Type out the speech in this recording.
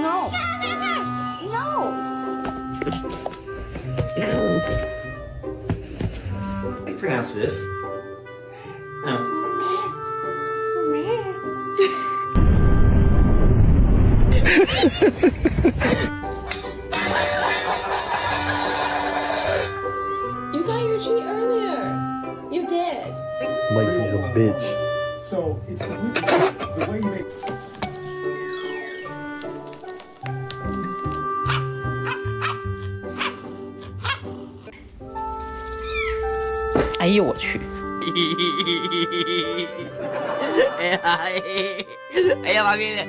No. No. How do you pronounce this? Oh. You got your treat earlier. You did. Like he's a bitch. So it's completely the way you make. 哎呦我去！哎呀，哎呀，妈逼的！